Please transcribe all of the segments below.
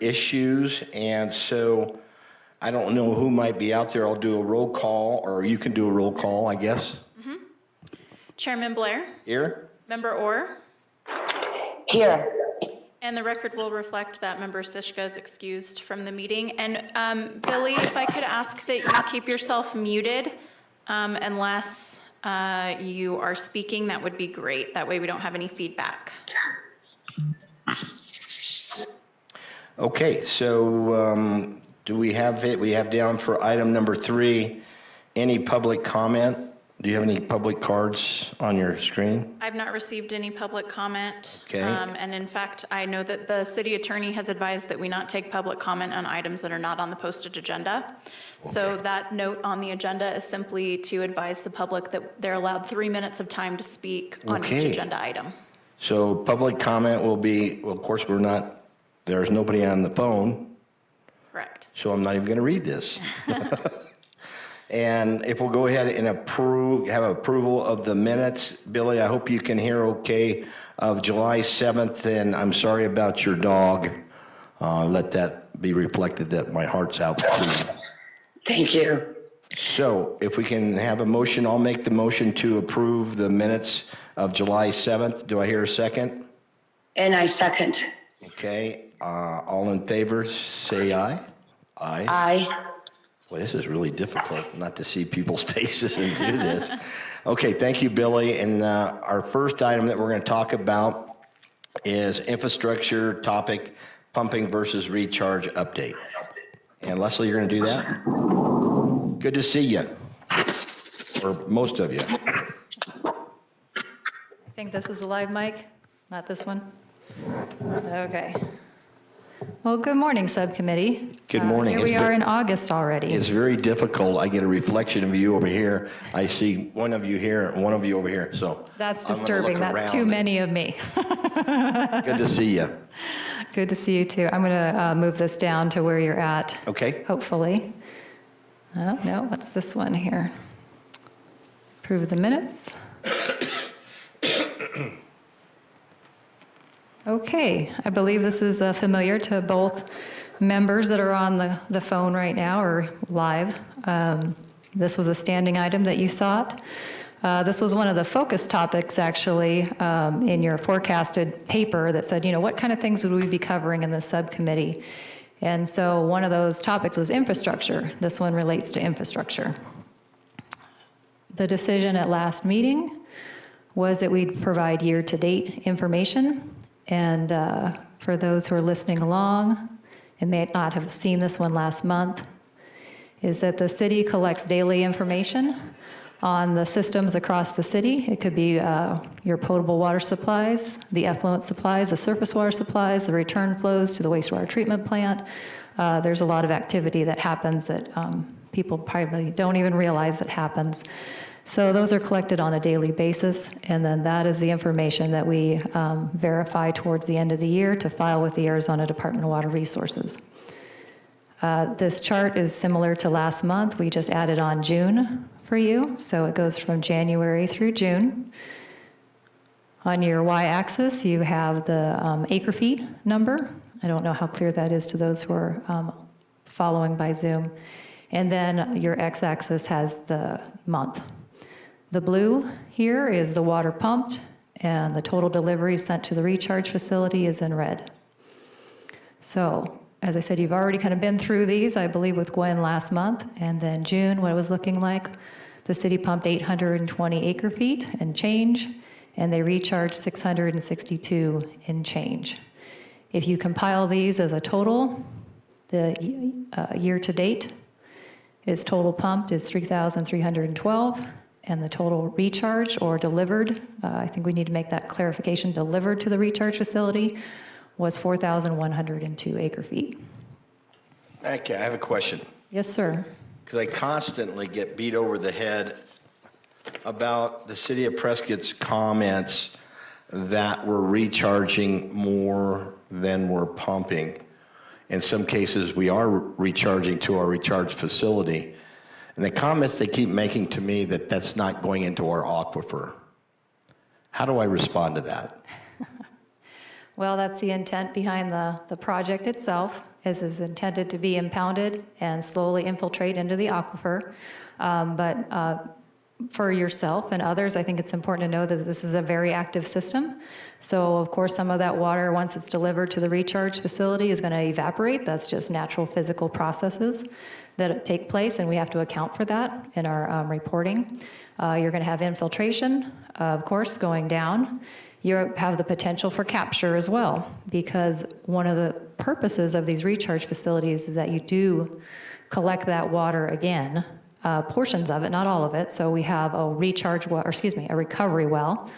issues, and so I don't know who might be out there. I'll do a roll call, or you can do a roll call, I guess. Mm-hmm. Chairman Blair. Here. Member Orr. Here. And the record will reflect that Member Sishka is excused from the meeting. And Billy, if I could ask that you keep yourself muted unless you are speaking, that would be great. That way we don't have any feedback. Okay, so do we have it? We have down for item number 3, any public comment? Do you have any public cards on your screen? I've not received any public comment. Okay. And in fact, I know that the city attorney has advised that we not take public comment on items that are not on the posted agenda. Okay. So that note on the agenda is simply to advise the public that they're allowed 3 minutes of time to speak on each agenda item. So public comment will be, well, of course, there's nobody on the phone. Correct. So I'm not even going to read this. And if we'll go ahead and have approval of the minutes, Billy, I hope you can hear okay, of July 7th, and I'm sorry about your dog. Let that be reflected that my heart's out to you. Thank you. So if we can have a motion, I'll make the motion to approve the minutes of July 7th. Do I hear a second? And I second. Okay, all in favor, say aye. Aye. Aye. Well, this is really difficult not to see people's faces and do this. Okay, thank you, Billy. And our first item that we're going to talk about is infrastructure topic, pumping versus recharge update. And Leslie, you're going to do that? Good to see you, or most of you. I think this is a live mic, not this one. Okay. Well, good morning, Subcommittee. Good morning. Here we are in August already. It's very difficult. I get a reflection of you over here. I see one of you here and one of you over here. So that's disturbing. That's too many of me. Good to see you. Good to see you too. I'm going to move this down to where you're at. Okay. Hopefully. Oh, no, what's this one here? Approve the minutes. Okay, I believe this is familiar to both members that are on the phone right now or live. This was a standing item that you sought. This was one of the focus topics, actually, in your forecasted paper that said, what kind of things would we be covering in this subcommittee? And so one of those topics was infrastructure. This one relates to infrastructure. The decision at last meeting was that we'd provide year-to-date information. And for those who are listening along and may not have seen this one last month, is that the city collects daily information on the systems across the city. It could be your potable water supplies, the effluent supplies, the surface water supplies, the return flows to the wastewater treatment plant. There's a lot of activity that happens that people probably don't even realize that happens. So those are collected on a daily basis, and then that is the information that we verify towards the end of the year to file with the Arizona Department of Water Resources. This chart is similar to last month. We just added on June for you, so it goes from January through June. On your y-axis, you have the acre feet number. I don't know how clear that is to those who are following by Zoom. And then your x-axis has the month. The blue here is the water pumped, and the total delivery sent to the recharge facility is in red. So, as I said, you've already kind of been through these, I believe, with Gwen last month. And then June, what it was looking like, the city pumped 820 acre feet and change, and they recharged 662 in change. If you compile these as a total, the year to date is total pumped is 3,312. And the total recharge or delivered, I think we need to make that clarification, delivered to the recharge facility was 4,102 acre feet. Okay, I have a question. Yes, sir. Because I constantly get beat over the head about the city of Prescott's comments that we're recharging more than we're pumping. In some cases, we are recharging to our recharge facility. And the comments they keep making to me that that's not going into our aquifer. How do I respond to that? Well, that's the intent behind the project itself, is intended to be impounded and slowly infiltrate into the aquifer. But for yourself and others, I think it's important to know that this is a very active system. So of course, some of that water, once it's delivered to the recharge facility, is going to evaporate. That's just natural physical processes that take place, and we have to account for that in our reporting. You're going to have infiltration, of course, going down. You have the potential for capture as well, because one of the purposes of these recharge facilities is that you do collect that water again, portions of it, not all of it. So we have a a recovery well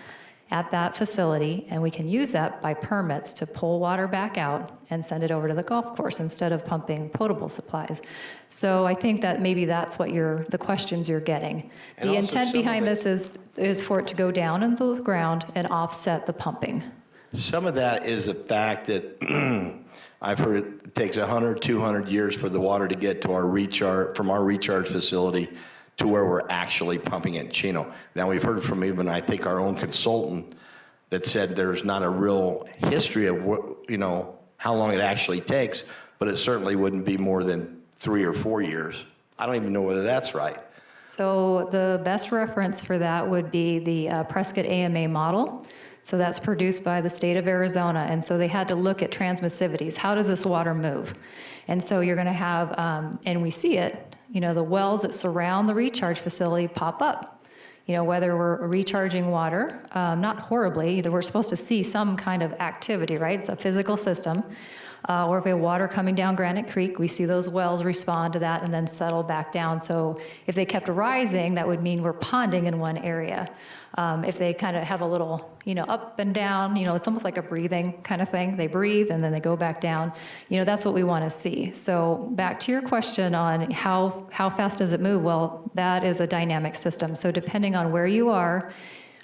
at that facility, and we can use that by permits to pull water back out and send it over to the golf course instead of pumping potable supplies. So I think that maybe that's what the questions you're getting. And The also intent some of behind it- this is for it to go down into the ground and offset the pumping. Some of that is the fact that I've heard it takes 100, 200 years for the water to get to from our recharge facility to where we're actually pumping it in Chino. Now, we've heard from even, I think, our own consultant that said there's not a real history of how long it actually takes, but it certainly wouldn't be more than 3 or 4 years. I don't even know whether that's right. So the best reference for that would be the Prescott AMA model. So that's produced by the state of Arizona. And so they had to look at transmissivities. How does this water move? And so you're going to have, and we see it, the wells that surround the recharge facility pop up. Whether we're recharging water, not horribly, we're supposed to see some kind of activity, right? It's a physical system. Or if we have water coming down Granite Creek, we see those wells respond to that and then settle back down. So if they kept rising, that would mean we're ponding in one area. If they kind of have a little, up and down, it's almost like a breathing kind of thing. They breathe and then they go back down. That's what we want to see. So back to your question on how fast does it move? Well, that is a dynamic system. So depending on where you are,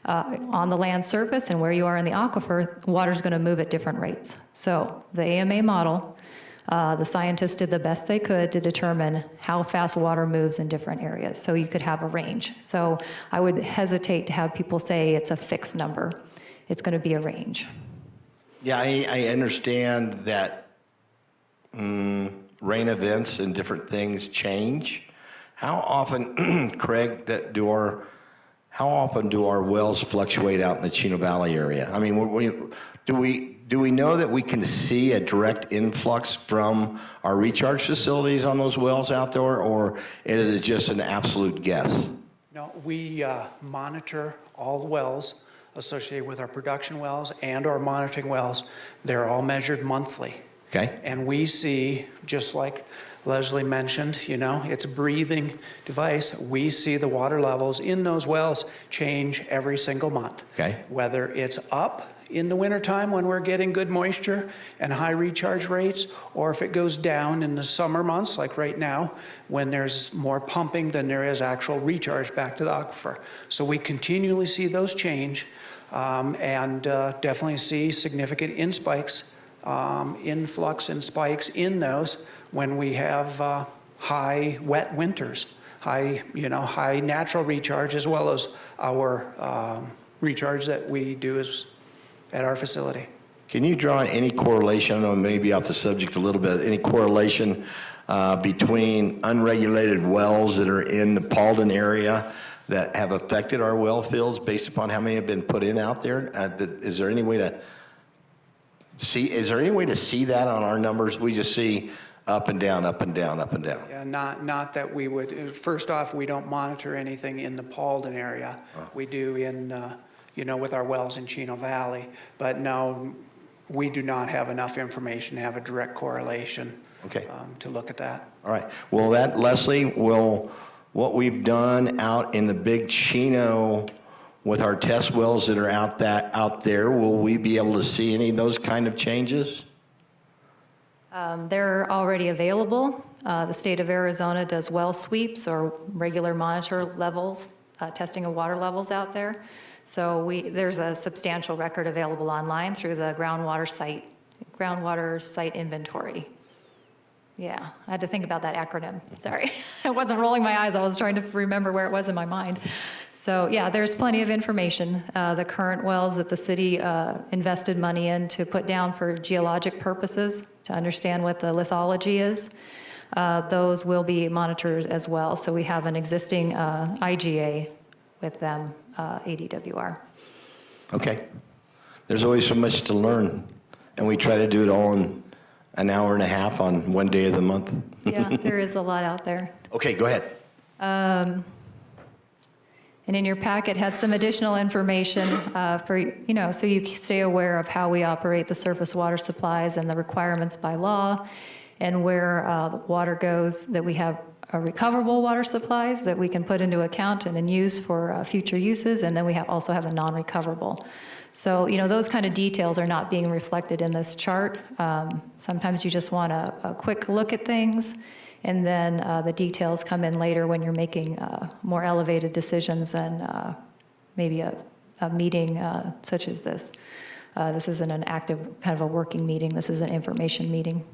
on the land surface and where you are in the aquifer, water's going to move at different rates. So the AMA model, the scientists did the best they could to determine how fast water moves in different areas. So you could have a range. So I would hesitate to have people say it's a fixed number. It's going to be a range. Yeah, I understand that rain events and different things change. How often, Craig, how often do our wells fluctuate out in the Chino Valley area? I mean, do we know that we can see a direct influx from our recharge facilities on those wells out there, or is it just an absolute guess? No, we monitor all the wells associated with our production wells and our monitoring wells. They're all measured monthly. Okay. And we see, just like Leslie mentioned, it's a breathing device. We see the water levels in those wells change every single month. Okay. Whether it's up in the wintertime when we're getting good moisture and high recharge rates, or if it goes down in the summer months, like right now, when there's more pumping than there is actual recharge back to the aquifer. So we continually see those change, and definitely see significant influx and spikes in those when we have high wet winters, high natural recharge, as well as our recharge that we do at our facility. Can you draw any correlation, I know maybe off the subject a little bit, any correlation between unregulated wells that are in the Paulden area that have affected our well fields based upon how many have been put in out there? Is there any way to see that on our numbers? We just see up and down, up and down, up and down. Yeah, not that we would. First off, we don't monitor anything in the Paulden area. Oh. We do in, with our wells in Chino Valley. But no, we do not have enough information to have a direct correlation. Okay. To look at that. All right. Well, Leslie, what we've done out in the Big Chino with our test wells that are out there, will we be able to see any of those kind of changes? They're already available. The state of Arizona does well sweeps or regular monitor levels, testing of water levels out there. So there's a substantial record available online through the groundwater site inventory. Yeah, I had to think about that acronym. Sorry. I wasn't rolling my eyes. I was trying to remember where it was in my mind. So yeah, there's plenty of information. The current wells that the city invested money in to put down for geologic purposes to understand what the lithology is, those will be monitored as well. So we have an existing IGA with them, ADWR. Okay. There's always so much to learn, and we try to do it all in an hour and a half on one day of the month. Yeah, there is a lot out there. Okay, go ahead. And in your packet had some additional information for, so you stay aware of how we operate the surface water supplies and the requirements by law, and where the water goes, that we have recoverable water supplies that we can put into account and use for future uses, and then we also have a non-recoverable. So, those kind of details are not being reflected in this chart. Sometimes you just want a quick look at things, and then the details come in later when you're making more elevated decisions and maybe a meeting such as this. This isn't an active kind of a working meeting. This is an information meeting.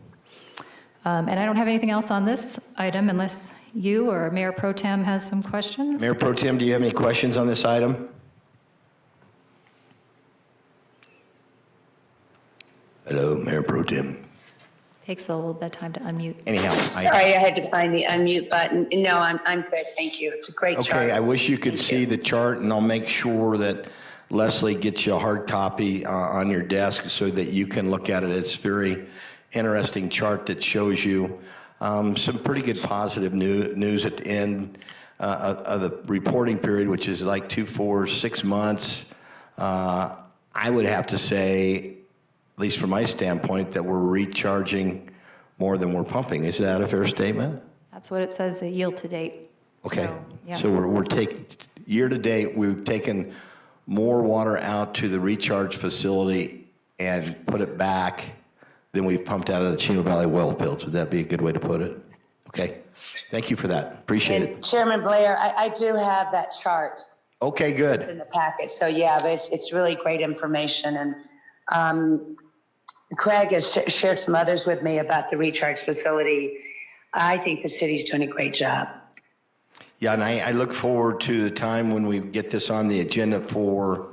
And I don't have anything else on this item unless you or Mayor Pro Tem has some questions. Mayor Pro Tem, do you have any questions on this item? Hello, Mayor Pro Tem. Takes a little bit of time to unmute. Anyhow, Sorry, I had to find the unmute button. No, I'm good, thank you. It's a great chart. okay, I wish you could Thank see you. the chart, and I'll make sure that Leslie gets you a hard copy on your desk so that you can look at it. It's a very interesting chart that shows you some pretty good positive news at the end of the reporting period, which is like 6 months. I would have to say, at least from my standpoint, that we're recharging more than we're pumping. Is that a fair statement? That's what it says, yield to date. Okay. So, yeah. So we're taking, year to date, we've taken more water out to the recharge facility and put it back than we've pumped out of the Chino Valley well fields. Would that be a good way to put it? Okay. Thank you for that. Appreciate it. And Chairman Blair, I do have that chart Okay, good. in the packet. So yeah, but it's really great information. And Craig has shared some others with me about the recharge facility. I think the city's doing a great job. Yeah, and I look forward to the time when we get this on the agenda for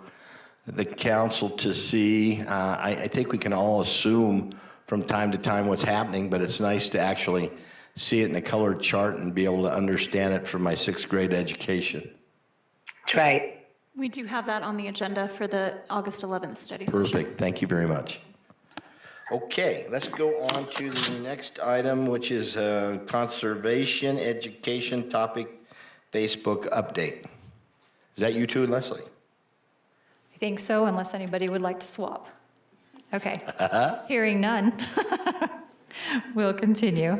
the council to see. I think we can all assume from time to time what's happening, but it's nice to actually see it in a colored chart and be able to understand it from my 6th grade education. That's right. We do have that on the agenda for the August 11th study session. Perfect. Thank you very much. Okay, let's go on to the next item, which is conservation education topic Facebook update. Is that you too, Leslie? I think so, unless anybody would like to swap. Okay. Hearing none, we'll continue.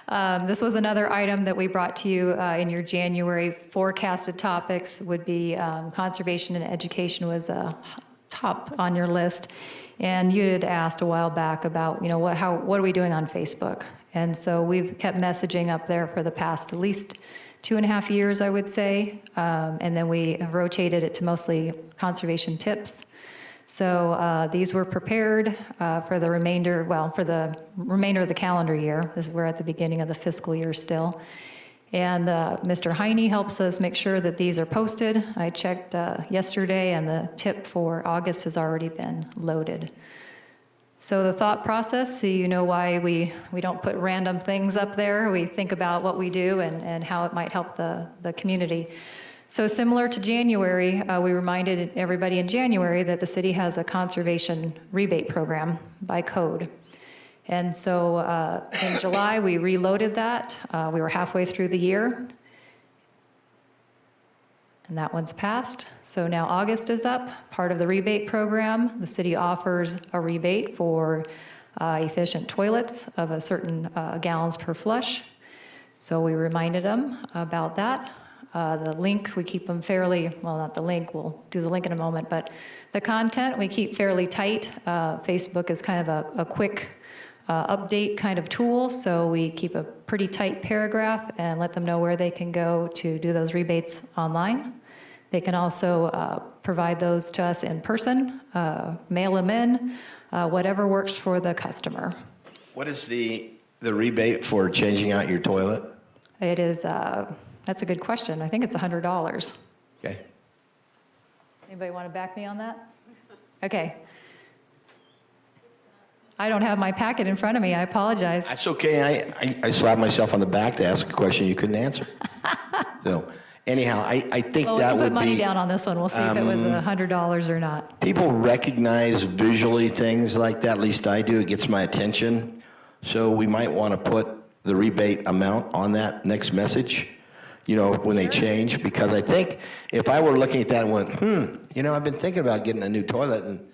This was another item that we brought to you in your January forecasted topics would be conservation and education was top on your list. And you had asked a while back about, what are we doing on Facebook? And so we've kept messaging up there for the past at least 2.5 years, I would say. And then we rotated it to mostly conservation tips. So these were prepared for the remainder of the calendar year, as we're at the beginning of the fiscal year still. And Mr. Heine helps us make sure that these are posted. I checked yesterday, and the tip for August has already been loaded. So the thought process, so you know why we don't put random things up there. We think about what we do and how it might help the community. So similar to January, we reminded everybody in January that the city has a conservation rebate program by code. And so in July, we reloaded that. We were halfway through the year. And that one's passed. So now August is up, part of the rebate program. The city offers a rebate for efficient toilets of a certain gallons per flush. So we reminded them about that. The link, we keep them fairly, well, not the link, we'll do the link in a moment, but the content we keep fairly tight. Facebook is kind of a quick update kind of tool, so we keep a pretty tight paragraph and let them know where they can go to do those rebates online. They can also provide those to us in person, mail them in, whatever works for the customer. What is the The rebate for changing out your toilet? It is, that's a good question. I think it's $100. Okay. Anybody want to back me on that? Okay. I don't have my packet in front of me. I apologize. That's okay. I slapped myself on the back to ask a question you couldn't answer. So anyhow, I think Well, we that can would put money be, down on this one. We'll see if it was $100 or not. people recognize visually things like that, at least I do. It gets my attention. So we might want to put the rebate amount on that next message, when they change, because I think if I were looking at that and went, I've been thinking about getting a new toilet, and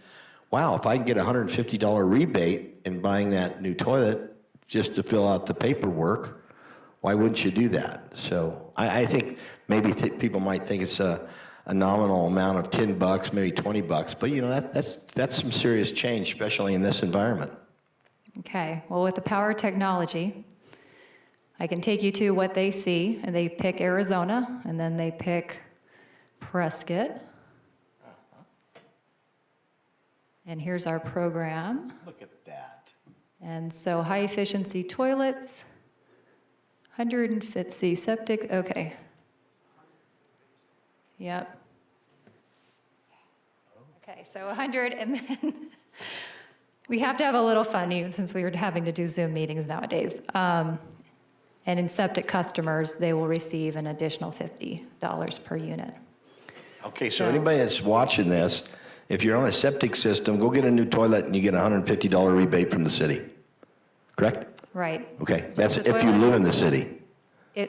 wow, if I can get a $150 rebate in buying that new toilet just to fill out the paperwork, why wouldn't you do that? So I think maybe people might think it's a nominal amount of $10, maybe $20, but that's some serious change, especially in this environment. Okay, well, with the power of technology, I can take you to what they see, and they pick Arizona, and then they pick Prescott. And here's our program. Look at that. And so high efficiency toilets, 150 septic, okay. Yep. Okay, so 100, and then we have to have a little fun even since we are having to do Zoom meetings nowadays. And in septic customers, they will receive an additional $50 per unit. Okay, so anybody that's watching this, if you're on a septic system, go get a new toilet and you get a $150 rebate from the city. Correct? Right. Okay, that's the if you toilet? live in the city.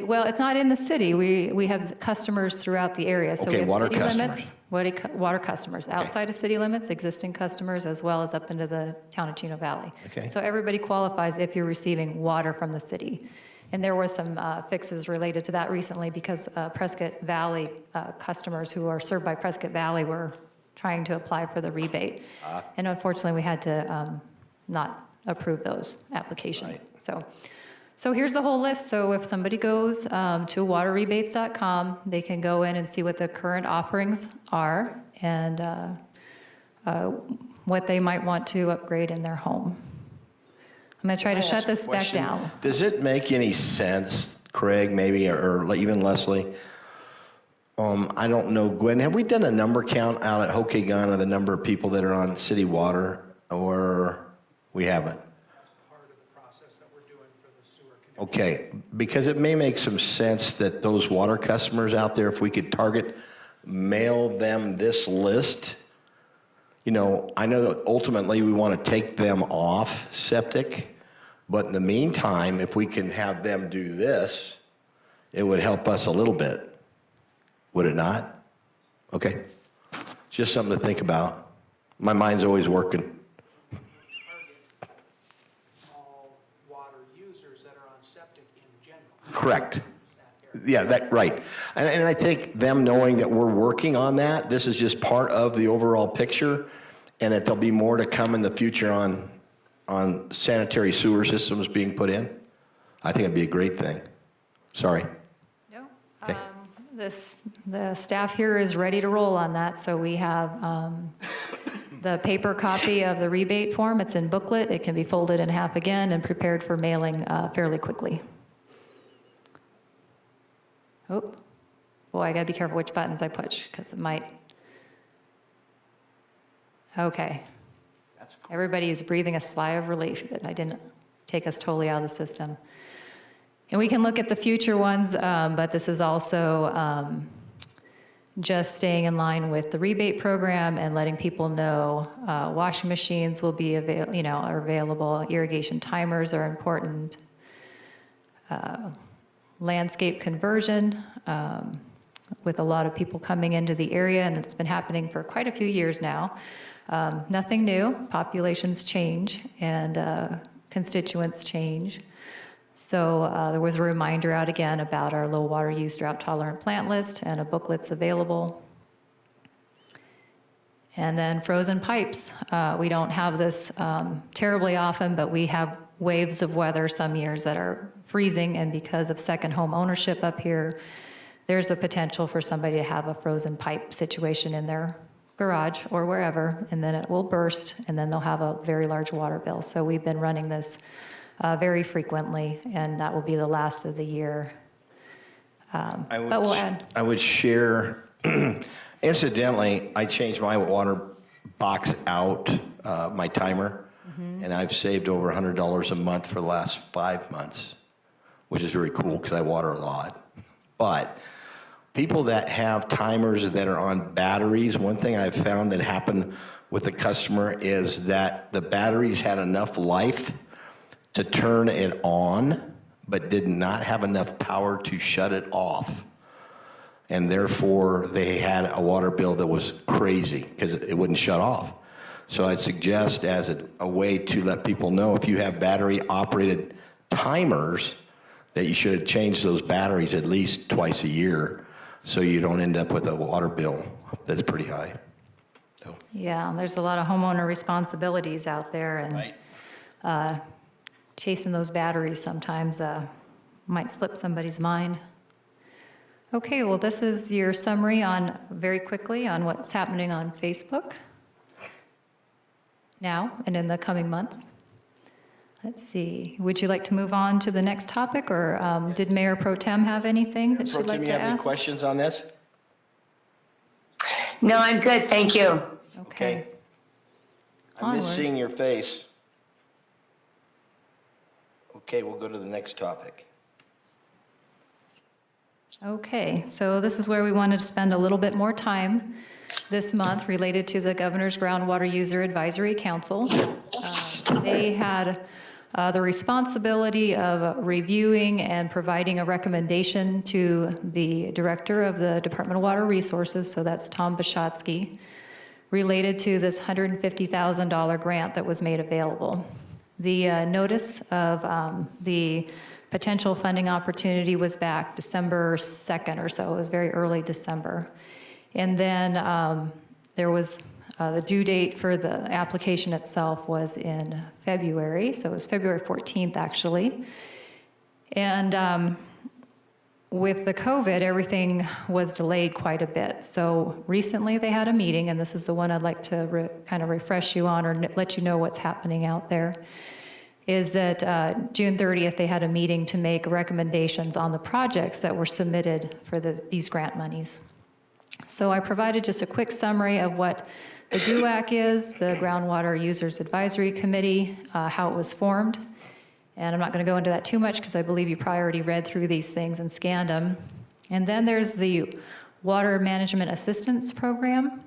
Well, it's not in the city. We have customers throughout the area. So Okay, we have water city customers. limits, water customers, outside of city limits, existing customers, as well as up into the town of Chino Valley. Okay. So everybody qualifies if you're receiving water from the city. And there was some fixes related to that recently because Prescott Valley customers who are served by Prescott Valley were trying to apply for the rebate. And unfortunately, we had to not approve those applications. Right. So here's the whole list. So if somebody goes to waterrebates.com, they can go in and see what the current offerings are and what they might want to upgrade in their home. I'm going to try to shut this back down. Does it make any sense, Craig, maybe, or even Leslie? I don't know, Gwen, have we done a number count out at Hokigan of the number of people that are on city water, or we haven't? That's part of the process that we're doing for the sewer connection. Okay, because it may make some sense that those water customers out there, if we could mail them this list. I know that ultimately we want to take them off septic, but in the meantime, if we can have them do this, it would help us a little bit. Would it not? Okay, just something to think about. My mind's always working. Target all water users that are on septic in general. Correct. Yeah, right. And I think them knowing that we're working on that, this is just part of the overall picture, and that there'll be more to come in the future on sanitary sewer systems being put in. I think it'd be a great thing. Sorry. No. Okay. The staff here is ready to roll on that. So we have the paper copy of the rebate form. It's in booklet. It can be folded in half again and prepared for mailing fairly quickly. Oh, boy, I gotta be careful which buttons I push because it might. Okay. That's cool. Everybody is breathing a sigh of relief that I didn't take us totally out of the system. And we can look at the future ones, but this is also just staying in line with the rebate program and letting people know washing machines will be are available. Irrigation timers are important. Landscape conversion, with a lot of people coming into the area, and it's been happening for quite a few years now. Nothing new. Populations change and constituents change. So there was a reminder out again about our low water use drought tolerant plant list, and a booklet's available. And then frozen pipes. We don't have this terribly often, but we have waves of weather some years that are freezing, and because of second home ownership up here, there's a potential for somebody to have a frozen pipe situation in their garage or wherever, and then it will burst, and then they'll have a very large water bill. So we've been running this very frequently, and that will be the last of the year. But we'll add. I would share, incidentally, I changed my water box out, my timer, and I've saved over $100 a month for the last 5 months, which is very cool because I water a lot. But people that have timers that are on batteries, one thing I've found that happened with a customer is that the batteries had enough life to turn it on, but did not have enough power to shut it off. And therefore, they had a water bill that was crazy because it wouldn't shut off. So I'd suggest as a way to let people know if you have battery-operated timers that you should change those batteries at least twice a year so you don't end up with a water bill that's pretty high. So. Yeah, there's a lot of homeowner responsibilities out there, and Right. Chasing those batteries sometimes might slip somebody's mind. Okay, well, this is your summary on, very quickly, on what's happening on Facebook now and in the coming months. Let's see, would you like to move on to the next topic, or did Mayor Pro Tem have anything that Pro she'd Tem, like you to have any ask? questions on this? No, I'm good, thank you. Okay. I miss Onward. seeing your face. Okay, we'll go to the next topic. Okay, so this is where we wanted to spend a little bit more time this month related to the Governor's Groundwater User Advisory Council. They had the responsibility of reviewing and providing a recommendation to the Director of the Department of Water Resources, so that's Tom Bishotsky, related to this $150,000 grant that was made available. The notice of the potential funding opportunity was back December 2nd or so. It was very early December. And then there was the due date for the application itself was in February, so it was February 14th actually. And with the COVID, everything was delayed quite a bit. So recently they had a meeting, and this is the one I'd like to kind of refresh you on or let you know what's happening out there, is that June 30th they had a meeting to make recommendations on the projects that were submitted for these grant monies. So I provided just a quick summary of what the GUAC is, the Groundwater Users Advisory Committee, how it was formed. And I'm not going to go into that too much because I believe you probably already read through these things and scanned them. And then there's the Water Management Assistance Program.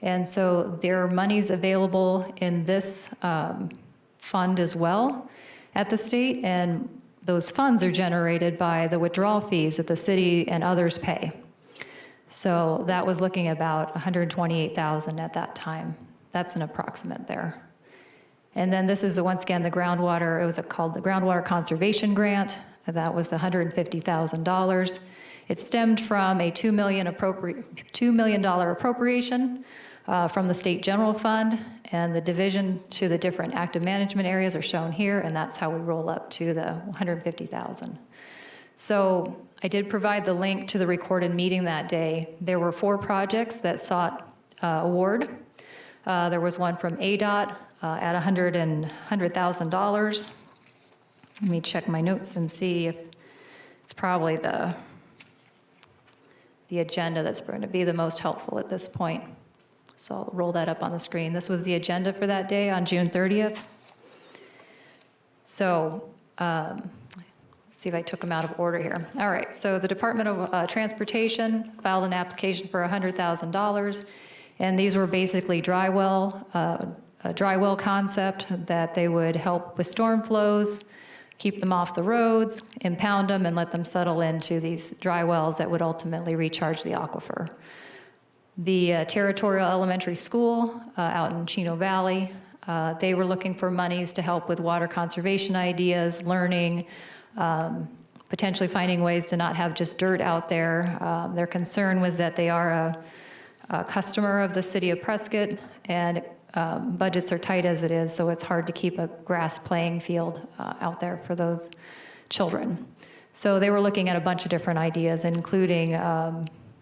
And so there are monies available in this fund as well at the state, and those funds are generated by the withdrawal fees that the city and others pay. So that was looking about $128,000 at that time. That's an approximate there. And then this is once again the groundwater, it was called the Groundwater Conservation Grant. That was the $150,000. It stemmed from a $2 million appropriation from the state general fund, and the division to the different active management areas are shown here, and that's how we roll up to the $150,000. So I did provide the link to the recorded meeting that day. There were 4 projects that sought award. There was one from ADOT at $100,000. Let me check my notes and see if it's probably the agenda that's going to be the most helpful at this point. So I'll roll that up on the screen. This was the agenda for that day on June 30th. So let's see if I took them out of order here. All right, so the Department of Transportation filed an application for $100,000, and these were basically dry well, a dry well concept that they would help with storm flows, keep them off the roads, impound them, and let them settle into these dry wells that would ultimately recharge the aquifer. The Territorial Elementary School out in Chino Valley, they were looking for monies to help with water conservation ideas, learning, potentially finding ways to not have just dirt out there. Their concern was that they are a customer of the city of Prescott, and budgets are tight as it is, so it's hard to keep a grass playing field out there for those children. So they were looking at a bunch of different ideas, including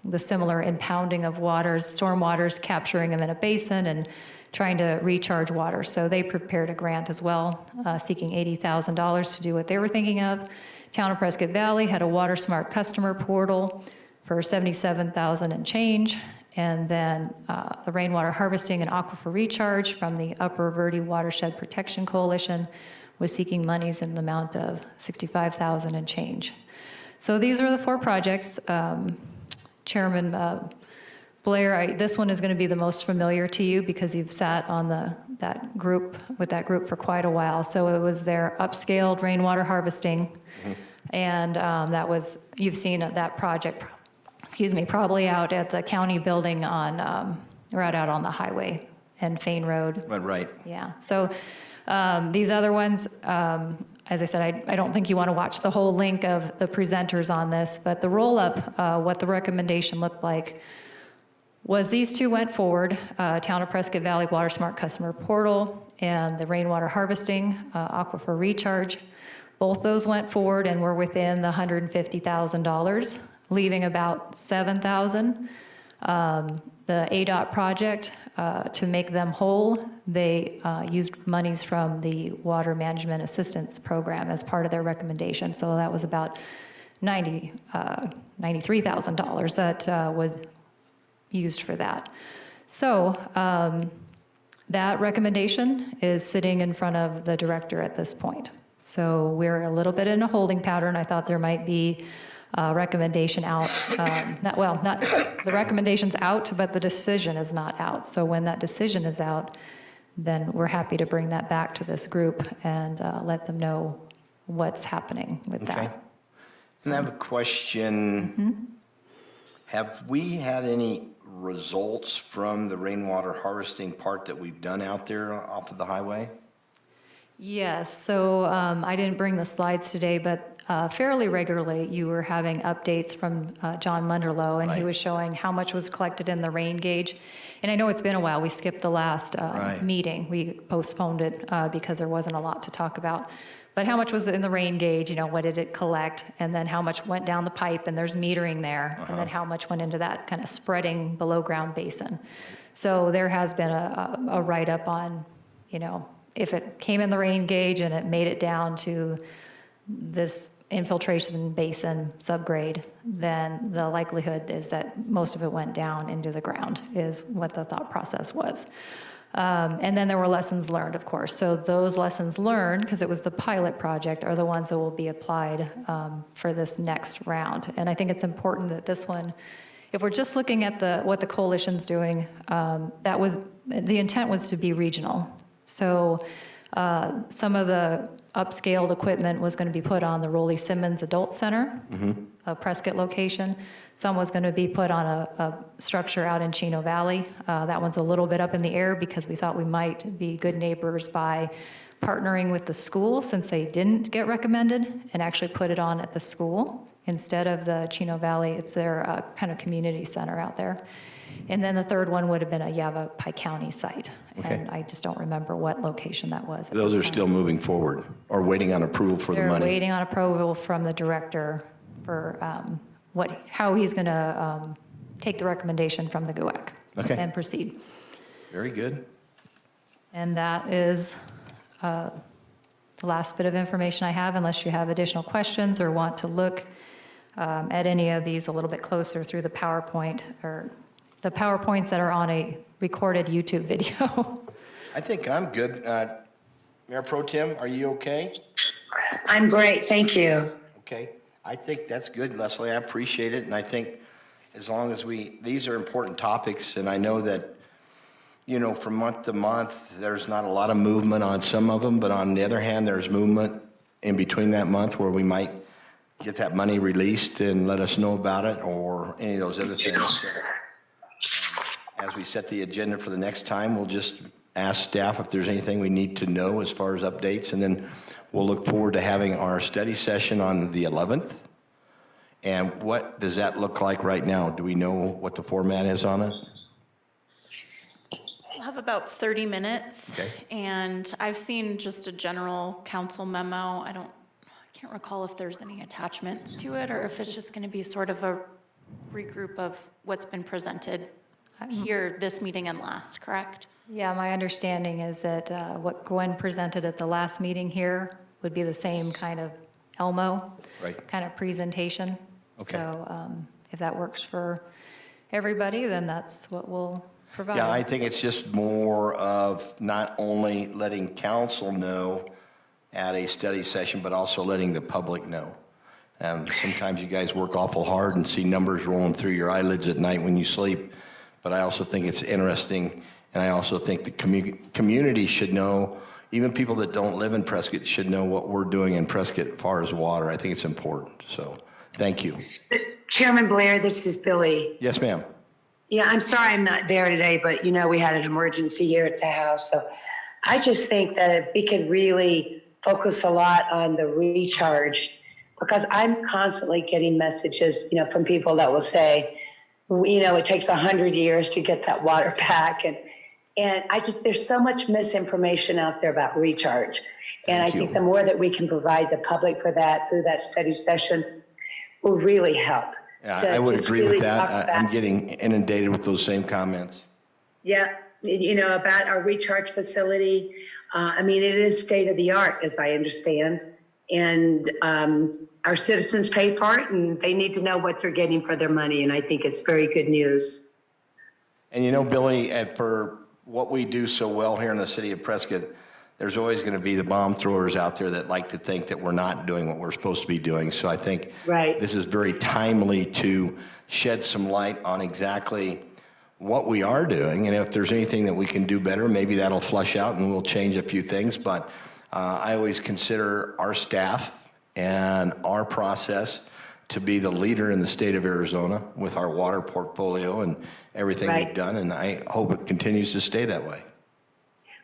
the similar impounding of waters, storm waters, capturing them in a basin and trying to recharge water. So they prepared a grant as well, seeking $80,000 to do what they were thinking of. Town of Prescott Valley had a Water Smart customer portal for $77,000 and change. And then the Rainwater Harvesting and Aquifer Recharge from the Upper Verde Watershed Protection Coalition was seeking monies in the amount of $65,000 and change. So these are the 4 projects. Chairman Blair, this one is going to be the most familiar to you because you've sat on that group for quite a while. So it was their upscaled rainwater harvesting, and that was, you've seen that project, probably out at the county building on right out on the highway and Fane Road. Right. Yeah. So these other ones, as I said, I don't think you want to watch the whole link of the presenters on this, but the roll-up, what the recommendation looked like was these 2 went forward, Town of Prescott Valley Water Smart Customer Portal and the Rainwater Harvesting, Aquifer Recharge. Both those went forward and were within the $150,000, leaving about $7,000. The ADOT project, to make them whole, they used monies from the Water Management Assistance Program as part of their recommendation. So that was about $93,000 that was used for that. So that recommendation is sitting in front of the director at this point. So we're a little bit in a holding pattern. I thought there might be recommendation out, not the recommendation's out, but the decision is not out. So when that decision is out, then we're happy to bring that back to this group and let them know what's happening with that. And I have a question. Have we had any results from the rainwater harvesting part that we've done out there off of the highway? Yes, so I didn't bring the slides today, but fairly regularly you were having updates from John Munderloh, and he was showing how much was collected in the rain gauge. And I know it's been a while. We skipped the last meeting. We postponed it because there wasn't a lot to talk about. But how much was in the rain gauge, what did it collect? And then how much went down the pipe, and there's metering there. And then how much went into that kind of spreading below ground basin. So there has been a write-up on, if it came in the rain gauge and it made it down to this infiltration basin subgrade, then the likelihood is that most of it went down into the ground, is what the thought process was. And then there were lessons learned, of course. So those lessons learned, because it was the pilot project, are the ones that will be applied for this next round. And I think it's important that this one, if we're just looking at what the coalition's doing, the intent was to be regional. So some of the upscaled equipment was going to be put on the Rollie Simmons Adult Center, a Prescott location. Some was going to be put on a structure out in Chino Valley. That one's a little bit up in the air because we thought we might be good neighbors by partnering with the school, since they didn't get recommended, and actually put it on at the school instead of the Chino Valley. It's their kind of community center out there. And then the third one would have been a Yavapai County site. Okay. And I just don't remember what location that was. Those are still moving forward or waiting on approval for the money? They're waiting on approval from the director for how he's going to take the recommendation from the GUAC and proceed. Very good. And that is the last bit of information I have, unless you have additional questions or want to look at any of these a little bit closer through the PowerPoint or the PowerPoints that are on a recorded YouTube video. I think I'm good. Mayor Pro Tem, are you okay? I'm great, thank you. Okay. I think that's good, Leslie. I appreciate it. And I think as long as these are important topics, and I know that, from month to month, there's not a lot of movement on some of them, but on the other hand, there's movement in between that month where we might get that money released and let us know about it, or any of those other things. So, as we set the agenda for the next time, we'll just ask staff if there's anything we need to know as far as updates, and then we'll look forward to having our study session on the 11th. And what does that look like right now? Do we know what the format is on it? We'll have about 30 minutes. Okay. And I've seen just a general council memo. I can't recall if there's any attachments to it, or if it's just going to be sort of a regroup of what's been presented here this meeting and last, correct? Yeah, my understanding is that what Gwen presented at the last meeting here would be the same kind of Elmo Right. kind of presentation. Okay. So if that works for everybody, then that's what we'll provide. Yeah, I think it's just more of not only letting council know at a study session, but also letting the public know. Sometimes you guys work awful hard and see numbers rolling through your eyelids at night when you sleep, but I also think it's interesting, and I also think the community should know, even people that don't live in Prescott should know what we're doing in Prescott as far as water. I think it's important, so thank you. Chairman Blair, this is Billy. Yes, ma'am. Yeah, I'm sorry I'm not there today, but we had an emergency here at the house. So I just think that if we could really focus a lot on the recharge, because I'm constantly getting messages, from people that will say, it takes 100 years to get that water back. And there's so much misinformation out there about recharge. And I think the more that we can provide the public for that through that study session will really help. Yeah, I would agree with that. I'm getting inundated with those same comments. Yeah, about our recharge facility. It is state of the art, as I understand. And our citizens pay for it, and they need to know what they're getting for their money. And I think it's very good news. And Billy, for what we do so well here in the city of Prescott, there's always going to be the bomb throwers out there that like to think that we're not doing what we're supposed to be doing. So I think this is very timely to shed some light on exactly what we are doing. And if there's anything that we can do better, maybe that'll flush out and we'll change a few things. But I always consider our staff and our process to be the leader in the state of Arizona with our water portfolio and everything we've done. And I hope it continues to stay that way.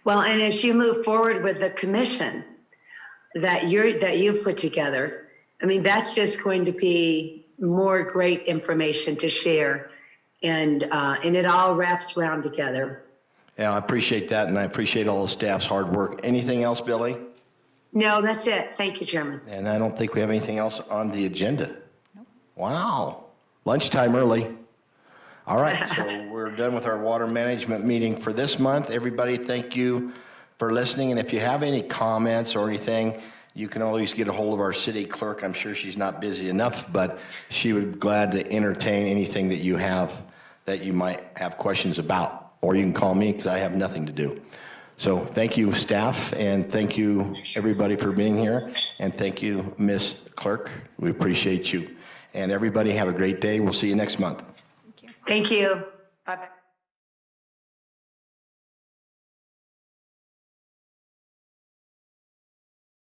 Well, and as you move forward with the commission that you've put together, that's just going to be more great information to share, and it all wraps around together. Yeah, I appreciate that, and I appreciate all the staff's hard work. Anything else, Billy? No, that's it. Thank you, Chairman. And I don't think we have anything else on the agenda. Nope. Wow, lunchtime early. All right, so we're done with our water management meeting for this month. Everybody, thank you for listening. And if you have any comments or anything, you can always get a hold of our city clerk. I'm sure she's not busy enough, but she would be glad to entertain anything that you have that you might have questions about. Or you can call me because I have nothing to do. So thank you, staff, and thank you, everybody, for being here. And thank you, Miss Clerk. We appreciate you. And everybody have a great day. We'll see you next month. Thank you. Bye-bye.